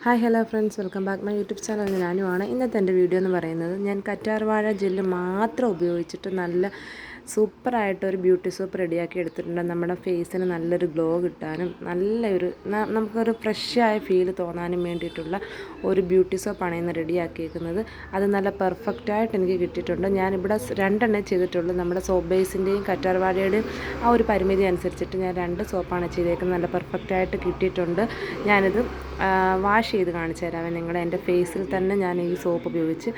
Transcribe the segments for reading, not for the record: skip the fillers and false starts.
Hi hello friends, welcome back my YouTube channel. ഞാനുമാണ്. ഇന്നത്തെ എൻ്റെ വീഡിയോ എന്ന് പറയുന്നത് ഞാൻ കറ്റാർവാഴ ജെല്ല് മാത്രം ഉപയോഗിച്ചിട്ട് നല്ല സൂപ്പറായിട്ടൊരു ബ്യൂട്ടി സോപ്പ് റെഡിയാക്കി എടുത്തിട്ടുണ്ട്. നമ്മുടെ ഫേസിന് നല്ലൊരു ഗ്ലോ കിട്ടാനും നല്ലൊരു നമുക്കൊരു ഫ്രഷായ ഫീൽ തോന്നാനും വേണ്ടിയിട്ടുള്ള ഒരു ബ്യൂട്ടി സോപ്പാണ് ഇന്ന് റെഡിയാക്കിയിരിക്കുന്നത്. അത് നല്ല പെർഫെക്റ്റായിട്ട് എനിക്ക് കിട്ടിയിട്ടുണ്ട്. ഞാനിവിടെ രണ്ടെണ്ണേ ചെയ്തിട്ടുള്ളൂ. നമ്മുടെ സോപ്പ് ബേസിൻ്റെയും കറ്റാർവാഴയുടെയും ആ ഒരു പരിമിതി അനുസരിച്ചിട്ട് ഞാൻ 2 സോപ്പാണ് ചെയ്തേക്കുന്നത്. നല്ല പെർഫെക്റ്റായിട്ട് കിട്ടിയിട്ടുണ്ട്. ഞാനിത് വാഷ് ചെയ്ത് കാണിച്ചു തരാവേ. നിങ്ങളെ എൻ്റെ ഫേസിൽ തന്നെ ഞാൻ ഈ സോപ്പ് ഉപയോഗിച്ച്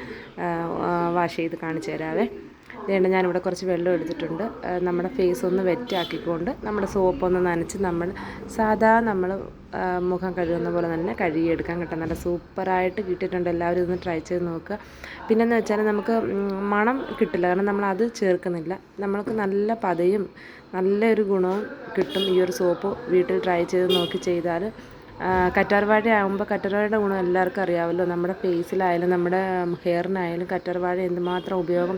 വാഷ് ചെയ്ത് കാണിച്ചു തരാവേ. വേണ്ട, ഞാനിവിടെ കുറച്ച് വെള്ളം എടുത്തിട്ടുണ്ട്. നമ്മുടെ ഫേസ് ഒന്ന് വെറ്റാക്കിക്കൊണ്ട് നമ്മുടെ സോപ്പൊന്ന് നനച്ച് നമ്മൾ മുഖം കഴുകുന്ന പോലെ തന്നെ കഴുകിയെടുക്കാൻ കിട്ടും. നല്ല സൂപ്പറായിട്ട് കിട്ടിയിട്ടുണ്ട്. എല്ലാവരും ഇതൊന്ന് ട്രൈ ചെയ്ത് നോക്കുക. പിന്നെന്ന് വെച്ചാൽ നമുക്ക് മണം കിട്ടില്ല, കാരണം നമ്മളത് ചേർക്കുന്നില്ല. നമ്മൾക്ക് നല്ല പതയും നല്ലൊരു ഗുണവും കിട്ടും. ഈ ഒരു സോപ്പ് വീട്ടിൽ ട്രൈ ചെയ്ത് നോക്കി ചെയ്താൽ. കറ്റാർവാഴ ആകുമ്പോൾ കറ്റാർവാഴയുടെ ഗുണം എല്ലാവർക്കും അറിയാമല്ലോ. നമ്മുടെ ഫേസിലായാലും നമ്മുടെ ഹെയറിനായാലും കറ്റാർവാഴ എന്തുമാത്രം ഉപയോഗം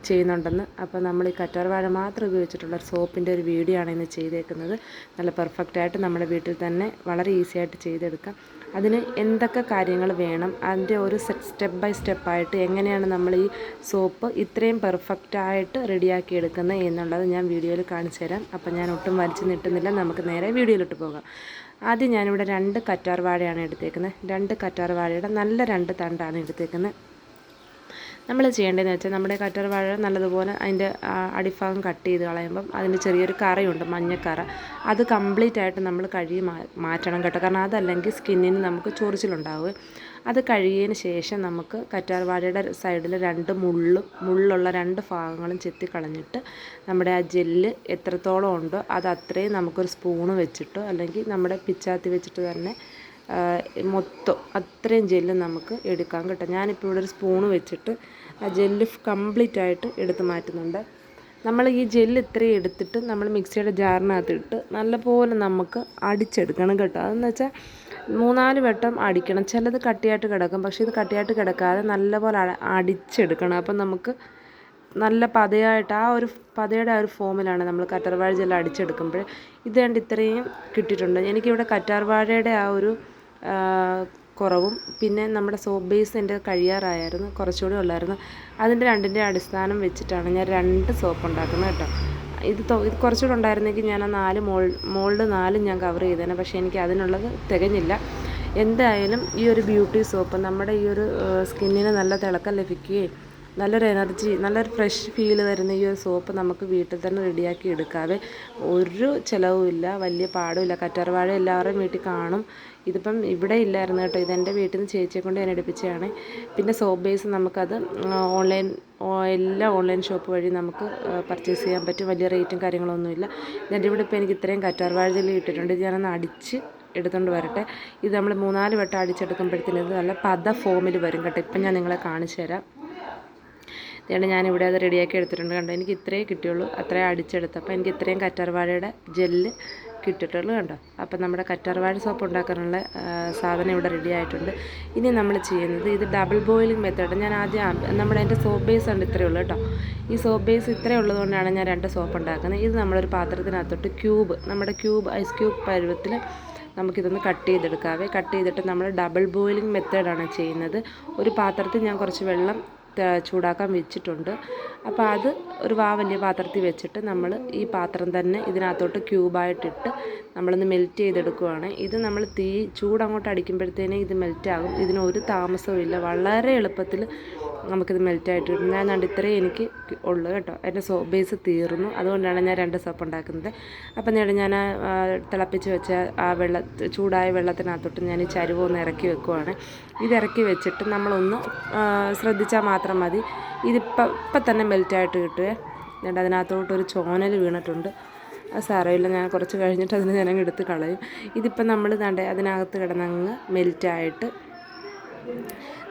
ചെയ്യുന്നുണ്ടെന്ന്. അപ്പോൾ നമ്മൾ ഈ കറ്റാർവാഴ മാത്രം ഉപയോഗിച്ചിട്ടുള്ള സോപ്പിൻ്റെ ഒരു വീഡിയോ ആണ് ഇന്ന് ചെയ്തേക്കുന്നത്. നല്ല പെർഫെക്റ്റായിട്ട് നമ്മുടെ വീട്ടിൽ തന്നെ വളരെ ഈസി ആയിട്ട് ചെയ്തെടുക്കാം. അതിന് എന്തൊക്കെ കാര്യങ്ങൾ വേണം, അതിൻ്റെ ഒരു സ്റ്റെപ്പ് ബൈ സ്റ്റെപ്പായിട്ട് എങ്ങനെയാണ് നമ്മൾ ഈ സോപ്പ് ഇത്രയും പെർഫെക്റ്റായിട്ട് റെഡിയാക്കി എടുക്കുന്നത് എന്നുള്ളത് ഞാൻ വീഡിയോയിൽ കാണിച്ചു തരാം. അപ്പോൾ ഞാൻ ഒട്ടും വലിച്ചു നീട്ടുന്നില്ല, നമുക്ക് നേരെ വീഡിയോയിലോട്ട് പോകാം. ആദ്യം ഞാനിവിടെ 2 കറ്റാർവാഴയാണ് എടുത്തേക്കുന്നത്. 2 കറ്റാർവാഴയുടെ നല്ല 2 തണ്ടാണ് എടുത്തേക്കുന്നത്. നമ്മൾ ചെയ്യേണ്ടതെന്ന് വെച്ചാൽ നമ്മുടെ കറ്റാർവാഴ നല്ലതുപോലെ അതിൻ്റെ അടിഭാഗം കട്ട് ചെയ്ത് കളയുമ്പം അതിന് ചെറിയൊരു കറയുണ്ട്, മഞ്ഞക്കറ. അത് കംപ്ലീറ്റ് ആയിട്ട് നമ്മൾ കഴുകി മാറ്റണം കേട്ടോ, കാരണം അതല്ലെങ്കിൽ സ്കിന്നിന് നമുക്ക് ചൊറിച്ചിലുണ്ടാവുക. അത് കഴുകിയതിന് ശേഷം നമുക്ക് കറ്റാർവാഴയുടെ സൈഡിൽ 2 മുള്ളുള്ള 2 ഭാഗങ്ങളും ചെത്തിക്കളഞ്ഞിട്ട് നമ്മുടെ ആ ജെല്ല് എത്രത്തോളം ഉണ്ടോ അത് അത്രയും നമുക്കൊരു സ്പൂണ് വെച്ചിട്ടോ അല്ലെങ്കിൽ നമ്മുടെ പിച്ചാത്തി വെച്ചിട്ട് തന്നെ മൊത്തം അത്രയും ജെല്ല് നമുക്ക് എടുക്കാൻ കിട്ടും. ഞാനിപ്പോൾ ഇവിടെ ഒരു സ്പൂണ് വെച്ചിട്ട് ആ ജെല്ല് കംപ്ലീറ്റ് ആയിട്ട് എടുത്ത് മാറ്റുന്നുണ്ട്. നമ്മൾ ഈ ജെല്ല് ഇത്രയും എടുത്തിട്ട് നമ്മൾ മിക്സിയുടെ ജാറിനകത്തിട്ട് നല്ലപോലെ നമുക്ക് അടിച്ചെടുക്കണം കേട്ടോ. അതെന്ന് വെച്ചാൽ 3-4 വട്ടം അടിക്കണം. ചിലത് കട്ടിയായിട്ട് കിടക്കും, പക്ഷേ ഇത് കട്ടിയായിട്ട് കിടക്കാതെ നല്ലപോലെ അടിച്ചെടുക്കണം. അപ്പം നമുക്ക് നല്ല പതയായിട്ട് ആ ഒരു പതയുടെ ആ ഒരു ഫോമിലാണ് നമ്മൾ കറ്റാർവാഴ ജെല്ല് അടിച്ചെടുക്കുമ്പോൾ. ഇത് കണ്ട് ഇത്രയും കിട്ടിയിട്ടുണ്ട്. എനിക്കിവിടെ കറ്റാർവാഴയുടെ ആ ഒരു കുറവും പിന്നെ നമ്മുടെ സോപ്പ് ബേസ് എൻ്റെ കഴിയാറായിരുന്നു, കുറച്ചുകൂടി ഉള്ളായിരുന്നു. അതിൻ്റെ രണ്ടിൻ്റെ അടിസ്ഥാനം വെച്ചിട്ടാണ് ഞാൻ 2 സോപ്പ് ഉണ്ടാക്കുന്നത് കേട്ടോ. ഇത് കുറച്ചുകൂടെ ഉണ്ടായിരുന്നെങ്കിൽ ഞാൻ ആ 4 മോൾഡ് 4 ഞാൻ കവർ ചെയ്തേനെ, പക്ഷേ എനിക്ക് അതിനുള്ളത് തികഞ്ഞില്ല. എന്തായാലും ഈ ഒരു ബ്യൂട്ടി സോപ്പ് നമ്മുടെ ഈ ഒരു സ്കിന്നിന് നല്ല തിളക്കം ലഭിക്കുകയും നല്ലൊരു എനർജി, നല്ലൊരു ഫ്രഷ് ഫീൽ തരുന്ന ഈ ഒരു സോപ്പ് നമുക്ക് വീട്ടിൽ തന്നെ റെഡിയാക്കി എടുക്കാവേ. ഒരു ചിലവുമില്ല, വലിയ പാടുമില്ല. കറ്റാർവാഴ എല്ലാവരുടെയും വീട്ടിൽ കാണും. ഇതിപ്പം ഇവിടെ ഇല്ലായിരുന്നു കേട്ടോ, ഇതെൻ്റെ വീട്ടിൽ നിന്ന് ചേച്ചിയെ കൊണ്ട് ഞാൻ എടുപ്പിച്ചതാണ്. പിന്നെ സോപ്പ് ബേസ് നമുക്കത് എല്ലാ ഓൺലൈൻ ഷോപ്പ് വഴി നമുക്ക് പർച്ചേസ് ചെയ്യാൻ പറ്റും. വലിയ റേറ്റും കാര്യങ്ങളൊന്നുമില്ല. എൻ്റെ ഇവിടെ ഇപ്പോൾ എനിക്ക് ഇത്രയും കറ്റാർവാഴ ജെല്ല് കിട്ടിയിട്ടുണ്ട്. ഇത് ഞാനൊന്ന് അടിച്ച് എടുത്തുകൊണ്ട് വരട്ടെ. ഇത് നമ്മൾ 3-4 വട്ടം അടിച്ചെടുക്കുമ്പോഴത്തേന് ഇത് നല്ല പത ഫോമിൽ വരും കേട്ടോ. ഇപ്പം ഞാൻ നിങ്ങളെ കാണിച്ചു തരാം. അതുകൊണ്ട് ഞാനിവിടെ അത് റെഡിയാക്കി എടുത്തിട്ടുണ്ട് കണ്ടോ. എനിക്ക് ഇത്രയേ കിട്ടിയുള്ളൂ, അത്രയും അടിച്ചെടുത്തപ്പോൾ എനിക്ക് ഇത്രയും കറ്റാർവാഴയുടെ ജെല്ല് കിട്ടിയിട്ടുള്ളൂ കണ്ടോ. അപ്പം നമ്മുടെ കറ്റാർവാഴ സോപ്പ് ഉണ്ടാക്കാനുള്ള സാധനം ഇവിടെ റെഡി ആയിട്ടുണ്ട്. ഇനി നമ്മൾ ചെയ്യുന്നത് ഇത് ഡബിൾ ബോയിലിംഗ് മെത്തേഡ്. ഞാൻ ആദ്യം എൻ്റെ സോപ്പ് ബേസ് ഉണ്ട് ഇത്രയേ ഉള്ളൂ കേട്ടോ. ഈ സോപ്പ് ബേസ് ഇത്രയേ ഉള്ളതുകൊണ്ടാണ് ഞാൻ 2 സോപ്പ് ഉണ്ടാക്കുന്നത്. ഇത് നമ്മളൊരു പാത്രത്തിനകത്തോട്ട് നമ്മുടെ ഐസ് ക്യൂബ് പരുവത്തിൽ നമുക്കിതൊന്ന് കട്ട് ചെയ്തെടുക്കാവേ. കട്ട് ചെയ്തിട്ട് നമ്മൾ ഡബിൾ ബോയിലിംഗ് മെത്തേഡാണ് ചെയ്യുന്നത്. ഒരു പാത്രത്തിൽ ഞാൻ കുറച്ച് വെള്ളം ചൂടാക്കാൻ വെച്ചിട്ടുണ്ട്. അപ്പോൾ അത് ഒരു വലിയ പാത്രത്തിൽ വെച്ചിട്ട് നമ്മൾ ഈ പാത്രം തന്നെ ഇതിനകത്തോട്ട് ക്യൂബായിട്ടിട്ട് നമ്മളൊന്ന് മെൽറ്റ് ചെയ്തെടുക്കുകയാണ്. ഇത് നമ്മൾ ചൂടങ്ങോട്ട് അടിക്കുമ്പോഴത്തേനേ ഇത് മെൽറ്റാകും. ഇതിനൊരു താമസവും ഇല്ല, വളരെ എളുപ്പത്തിൽ നമുക്കിത് മെൽറ്റായിട്ട് കിട്ടും. ഞാൻ കണ്ട് ഇത്രയും എനിക്ക് ഉള്ളു കേട്ടോ. എൻ്റെ സോപ്പ് ബേസ് തീർന്നു, അതുകൊണ്ടാണ് ഞാൻ 2 സോപ്പ് ഉണ്ടാക്കുന്നത്. അപ്പം ഞാൻ തിളപ്പിച്ച് വെച്ച ആ ചൂടായ വെള്ളത്തിനകത്തോട്ട് ഞാൻ ഈ ചരുവൊന്ന് ഇറക്കി വെക്കുവാണ്. ഇതിറക്കി വെച്ചിട്ട് നമ്മളൊന്ന് ശ്രദ്ധിച്ചാൽ മാത്രം മതി. ഇപ്പം തന്നെ മെൽറ്റായിട്ട് കിട്ടുവേ. എന്നിട്ട് അതിനകത്തോട്ടൊരു ചോനൽ വീണിട്ടുണ്ട്. അത് സാരമില്ല, ഞാൻ കുറച്ച് കഴിഞ്ഞിട്ട് അതിന് ഞാനങ്ങ് എടുത്ത് കളയും. ഇതിപ്പം നമ്മൾ അതിനകത്ത് കിടന്നങ്ങ് മെൽറ്റായിട്ട്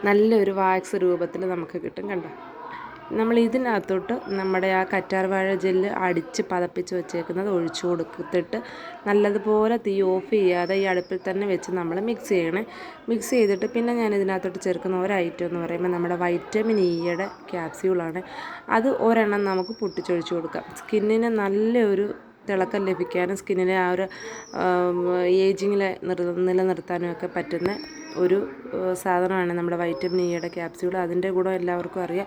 നല്ലൊരു വാക്സ് രൂപത്തിൽ നമുക്ക് കിട്ടും കണ്ടോ. നമ്മൾ ഇതിനകത്തോട്ട് നമ്മുടെ ആ കറ്റാർവാഴ ജെല്ല് അടിച്ച് പതപ്പിച്ച് വെച്ചേക്കുന്നത് ഒഴിച്ചു കൊടുത്തിട്ട് നല്ലതുപോലെ തീ ഓഫ് ചെയ്യാതെ ഈ അടുപ്പിൽ തന്നെ വെച്ച് നമ്മൾ മിക്സ് ചെയ്യണേ. മിക്സ് ചെയ്തിട്ട് പിന്നെ ഞാൻ ഇതിനകത്തോട്ട് ചേർക്കുന്ന ഒരു ഐറ്റം എന്ന് പറയുമ്പോൾ നമ്മുടെ വൈറ്റമിൻ ഇയുടെ ക്യാപ്സ്യൂളാണ്. അത് ഒരെണ്ണം നമുക്ക് പൊട്ടിച്ചൊഴിച്ച് കൊടുക്കാം. സ്കിന്നിന് നല്ലൊരു തിളക്കം ലഭിക്കാനും സ്കിന്നിനെ ആ ഒരു ഏജിങ്ങിലെ നിലനിർത്താനും ഒക്കെ പറ്റുന്ന ഒരു സാധനമാണ് നമ്മുടെ വൈറ്റമിൻ ഇയുടെ ക്യാപ്സ്യൂൾ. അതിൻ്റെ ഗുണം എല്ലാവർക്കും അറിയാം.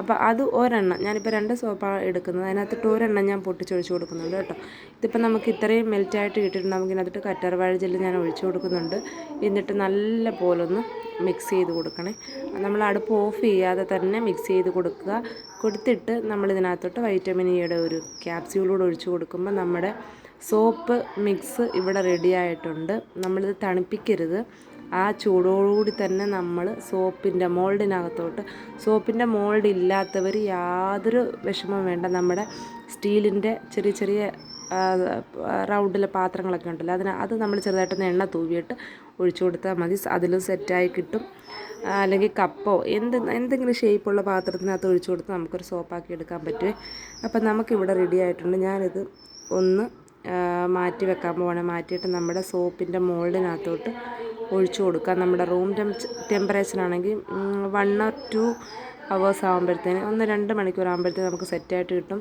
അപ്പോൾ അത് ഒരെണ്ണം ഞാനിപ്പോൾ 2 സോപ്പാണ് എടുക്കുന്നത്. അതിനകത്തിട്ട് ഒരെണ്ണം ഞാൻ പൊട്ടിച്ചൊഴിച്ച് കൊടുക്കുന്നുണ്ട് കേട്ടോ. ഇതിപ്പോൾ നമുക്ക് ഇത്രയും മെൽറ്റായിട്ട് കിട്ടിയിട്ടുണ്ട്. നമുക്ക് ഇതിനകത്തിട്ട് കറ്റാർവാഴ ജെല്ല് ഞാൻ ഒഴിച്ച് കൊടുക്കുന്നുണ്ട്. എന്നിട്ട് നല്ല പോലൊന്ന് മിക്സ് ചെയ്ത് കൊടുക്കണേ. നമ്മൾ അടുപ്പ് ഓഫ് ചെയ്യാതെ തന്നെ മിക്സ് ചെയ്ത് കൊടുത്തിട്ട് നമ്മളിതിനകത്തോട്ട് വൈറ്റമിൻ ഇയുടെ ഒരു ക്യാപ്സ്യൂളൂടെ ഒഴിച്ച് കൊടുക്കുമ്പോൾ നമ്മുടെ സോപ്പ് മിക്സ് ഇവിടെ റെഡി ആയിട്ടുണ്ട്. നമ്മളിത് തണുപ്പിക്കരുത്. ആ ചൂടോടുകൂടി തന്നെ നമ്മൾ സോപ്പിൻ്റെ മോൾഡിനകത്തോട്ട്, സോപ്പിൻ്റെ മോൾഡ് ഇല്ലാത്തവർ യാതൊരു വിഷമം വേണ്ട. നമ്മുടെ സ്റ്റീലിൻ്റെ ചെറിയ ചെറിയ റൗണ്ടിലെ പാത്രങ്ങളൊക്കെ ഉണ്ടല്ലോ, അത് നമ്മൾ ചെറുതായിട്ടൊന്ന് എണ്ണ തൂവിയിട്ട് ഒഴിച്ചു കൊടുത്താൽ മതി. അതിലും സെറ്റായി കിട്ടും. അല്ലെങ്കിൽ കപ്പോ എന്തെങ്കിലും ഷേപ്പുള്ള പാത്രത്തിനകത്ത് ഒഴിച്ചു കൊടുത്ത് നമുക്കൊരു സോപ്പാക്കി എടുക്കാൻ പറ്റുമേ. അപ്പം നമുക്കിവിടെ റെഡി ആയിട്ടുണ്ട്. ഞാനിത് ഒന്ന് മാറ്റി വെക്കാൻ പോവാണ്. മാറ്റിയിട്ട് നമ്മുടെ സോപ്പിൻ്റെ മോൾഡിനകത്തോട്ട് ഒഴിച്ചു കൊടുക്കുക. നമ്മുടെ റൂം ടെമ്പറേച്ചറാണെങ്കിൽ 1 or 2 hours ആകുമ്പോഴത്തേന് 1-2 മണിക്കൂർ ആകുമ്പോഴത്തേന് നമുക്ക് സെറ്റായിട്ട് കിട്ടും.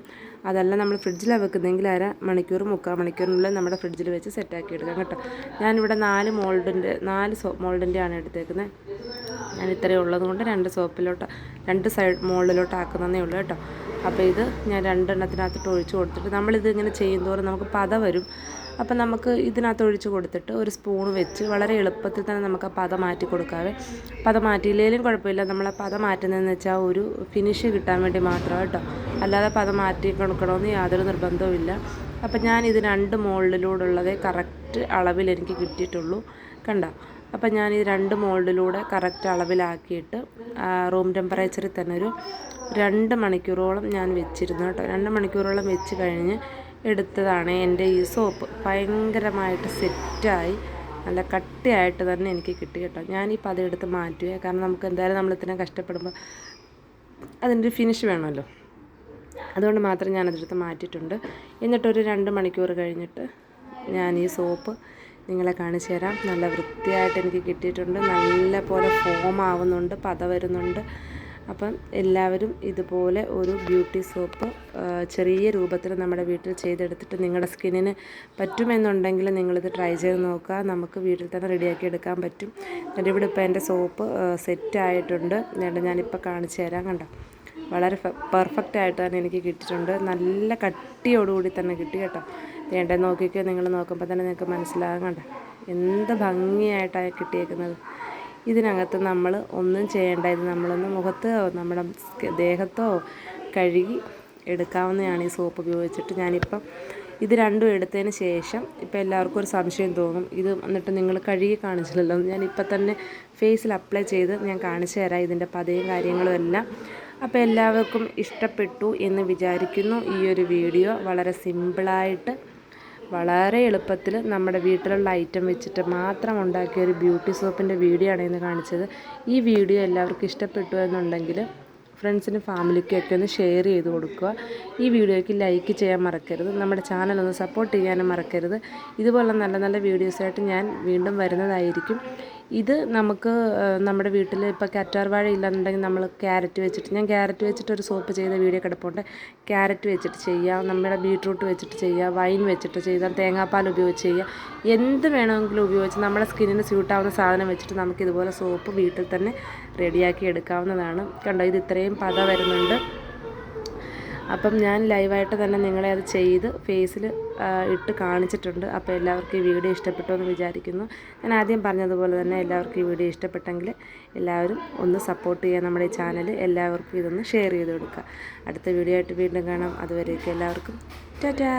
അതല്ല നമ്മൾ ഫ്രിഡ്ജിലാണ് വെക്കുന്നതെങ്കിൽ 1/2 മണിക്കൂർ 3/4 മണിക്കൂറിനുള്ളിൽ നമ്മുടെ ഫ്രിഡ്ജിൽ വെച്ച് സെറ്റാക്കി എടുക്കാം കേട്ടോ. ഞാനിവിടെ 4 മോൾഡിൻ്റെ ആണ് എടുത്തേക്കുന്നത്. ഞാൻ ഇത്രയും ഉള്ളത് കൊണ്ട് 2 സൈഡ് മോൾഡിലോട്ട് ആക്കുന്നതേ ഉള്ളൂ കേട്ടോ. അപ്പോൾ ഇത് ഞാൻ 2 എണ്ണത്തിനകത്തോട്ട് ഒഴിച്ച് കൊടുത്തിട്ട്, നമ്മളിത് ഇങ്ങനെ ചെയ്യുന്തോറും നമുക്ക് പത വരും. അപ്പം നമുക്ക് ഇതിനകത്ത് ഒഴിച്ച് കൊടുത്തിട്ട് ഒരു സ്പൂൺ വെച്ച് വളരെ എളുപ്പത്തിൽ തന്നെ നമുക്ക് ആ പത മാറ്റി കൊടുക്കാവേ. പത മാറ്റിയില്ലെങ്കിലും കുഴപ്പമില്ല. നമ്മൾ ആ പത മാറ്റുന്നതെന്ന് വെച്ചാൽ ഒരു ഫിനിഷ് കിട്ടാൻ വേണ്ടി മാത്രം കേട്ടോ. അല്ലാതെ പത മാറ്റി കൊടുക്കണമെന്ന് യാതൊരു നിർബന്ധവും ഇല്ല. അപ്പം ഞാൻ ഇത് 2 മോൾഡിലൂടെയുള്ളതേ കറക്റ്റ് അളവിൽ എനിക്ക് കിട്ടിയിട്ടുള്ളൂ കണ്ടോ. അപ്പം ഞാൻ ഈ 2 മോൾഡിലൂടെ കറക്റ്റ് അളവിലാക്കിയിട്ട് റൂം ടെമ്പറേച്ചറിൽ തന്നെ ഒരു 2 മണിക്കൂറോളം ഞാൻ വെച്ചിരുന്നു കേട്ടോ. 2 മണിക്കൂറോളം വെച്ച് കഴിഞ്ഞ് എടുത്തതാണ് എൻ്റെ ഈ സോപ്പ്. ഭയങ്കരമായിട്ട് സെറ്റായി നല്ല കട്ടിയായിട്ട് തന്നെ എനിക്ക് കിട്ടി കേട്ടോ. ഞാനീ പതം എടുത്ത് മാറ്റുക, കാരണം നമുക്ക് എന്തായാലും നമ്മൾ ഇത്രയും കഷ്ടപ്പെടുമ്പോൾ അതിൻ്റെ ഫിനിഷ് വേണമല്ലോ. അതുകൊണ്ട് മാത്രം ഞാനതെടുത്ത് മാറ്റിയിട്ടുണ്ട്. എന്നിട്ടൊരു 2 മണിക്കൂർ കഴിഞ്ഞിട്ട് ഞാൻ ഈ സോപ്പ് നിങ്ങളെ കാണിച്ചു തരാം. നല്ല വൃത്തിയായിട്ട് എനിക്ക് കിട്ടിയിട്ടുണ്ട്. നല്ല പോലെ ഫോം ആവുന്നുണ്ട്, പത വരുന്നുണ്ട്. അപ്പം എല്ലാവരും ഇതുപോലെ ഒരു ബ്യൂട്ടി സോപ്പ് ചെറിയ രൂപത്തിൽ നമ്മുടെ വീട്ടിൽ ചെയ്തെടുത്തിട്ട് നിങ്ങളുടെ സ്കിന്നിന് പറ്റുമെന്നുണ്ടെങ്കിൽ നിങ്ങളിത് ട്രൈ ചെയ്ത് നോക്കുക. നമുക്ക് വീട്ടിൽ തന്നെ റെഡിയാക്കി എടുക്കാൻ പറ്റും. എൻ്റെ ഇവിടെ ഇപ്പോൾ എൻ്റെ സോപ്പ് സെറ്റായിട്ടുണ്ട്. ഞാനിപ്പോൾ കാണിച്ചു തരാം. കണ്ടോ, വളരെ പെർഫെക്റ്റ് ആയിട്ട് തന്നെ എനിക്ക് കിട്ടിയിട്ടുണ്ട്. നല്ല കട്ടിയോടുകൂടി തന്നെ കിട്ടി കേട്ടോ. വേണ്ടേ നോക്കിക്കോ, നിങ്ങൾ നോക്കുമ്പോൾ തന്നെ നിങ്ങൾക്ക് മനസ്സിലാകും. കണ്ടോ എന്ത് ഭംഗിയായിട്ടാണ് കിട്ടിയേക്കുന്നത്. ഇതിനകത്ത് നമ്മൾ ഒന്നും ചെയ്യേണ്ട. ഇത് നമ്മളൊന്ന് മുഖത്തോ നമ്മുടെ ദേഹത്തോ കഴുകി എടുക്കാവുന്നതാണ് ഈ സോപ്പ് ഉപയോഗിച്ചിട്ട്. ഞാനിപ്പം ഇത് 2 എടുത്തതിന് ശേഷം ഇപ്പോൾ എല്ലാവർക്കും ഒരു സംശയം തോന്നും, ഇത് എന്നിട്ട് നിങ്ങൾ കഴുകി കാണിച്ചില്ലല്ലോ. ഞാനിപ്പോൾ തന്നെ ഫേസിൽ അപ്ലൈ ചെയ്ത് ഞാൻ കാണിച്ചു തരാം ഇതിൻ്റെ പതയും കാര്യങ്ങളും എല്ലാം. അപ്പോൾ എല്ലാവർക്കും ഇഷ്ടപ്പെട്ടു എന്ന് വിചാരിക്കുന്നു. ഈ ഒരു വീഡിയോ വളരെ സിമ്പിളായിട്ട് വളരെ എളുപ്പത്തിൽ നമ്മുടെ വീട്ടിലുള്ള ഐറ്റം വെച്ചിട്ട് മാത്രം ഉണ്ടാക്കിയ ഒരു ബ്യൂട്ടി സോപ്പിൻ്റെ വീഡിയോ ആണ് ഇന്ന് കാണിച്ചത്. ഈ വീഡിയോ എല്ലാവർക്കും ഇഷ്ടപ്പെട്ടു എന്നുണ്ടെങ്കിൽ ഫ്രണ്ട്സിനും ഫാമിലിക്കൊക്കെ ഒന്ന് ഷെയർ ചെയ്ത് കൊടുക്കുക. ഈ വീഡിയോയ്ക്ക് ലൈക്ക് ചെയ്യാൻ മറക്കരുത്. നമ്മുടെ ചാനലൊന്ന് സപ്പോർട്ട് ചെയ്യാനും മറക്കരുത്. ഇതുപോലുള്ള നല്ല നല്ല വീഡിയോസായിട്ട് ഞാൻ വീണ്ടും വരുന്നതായിരിക്കും. ഇത് നമുക്ക് നമ്മുടെ വീട്ടിൽ ഇപ്പോൾ കറ്റാർവാഴ ഇല്ലെന്നുണ്ടെങ്കിൽ നമ്മൾ ക്യാരറ്റ് വെച്ചിട്ടൊരു സോപ്പ് ചെയ്ത വീഡിയോ കിടപ്പുണ്ട്. ക്യാരറ്റ് വെച്ചിട്ട് ചെയ്യാം, നമ്മുടെ ബീട്രൂട്ട് വെച്ചിട്ട് ചെയ്യാം, വൈൻ വെച്ചിട്ട് ചെയ്യാം, തേങ്ങാപ്പാൽ ഉപയോഗിച്ച് ചെയ്യാം. എന്ത് വേണമെങ്കിലും ഉപയോഗിച്ച് നമ്മുടെ സ്കിന്നിന് സ്യൂട്ടാവുന്ന സാധനം വെച്ചിട്ട് നമുക്കിതുപോലെ സോപ്പ് വീട്ടിൽ തന്നെ റെഡിയാക്കി എടുക്കാവുന്നതാണ്. കണ്ടോ, ഇത് ഇത്രയും പത വരുന്നുണ്ട്. അപ്പം ഞാൻ ലൈവായിട്ട് തന്നെ നിങ്ങളെ അത് ചെയ്ത് ഫേസിൽ ഇട്ട് കാണിച്ചിട്ടുണ്ട്. അപ്പോൾ എല്ലാവർക്കും ഈ വീഡിയോ ഇഷ്ടപ്പെട്ടു എന്ന് വിചാരിക്കുന്നു. ഞാൻ ആദ്യം പറഞ്ഞതുപോലെ തന്നെ എല്ലാവർക്കും ഈ വീഡിയോ ഇഷ്ടപ്പെട്ടെങ്കിൽ എല്ലാവരും ഒന്ന് സപ്പോർട്ട് ചെയ്യുക നമ്മുടെ ഈ ചാനൽ. എല്ലാവർക്കും ഇതൊന്ന് ഷെയർ ചെയ്ത് കൊടുക്കുക. അടുത്ത വീഡിയോ ആയിട്ട് വീണ്ടും കാണാം. അതുവരേക്കും എല്ലാവർക്കും ടാറ്റാ.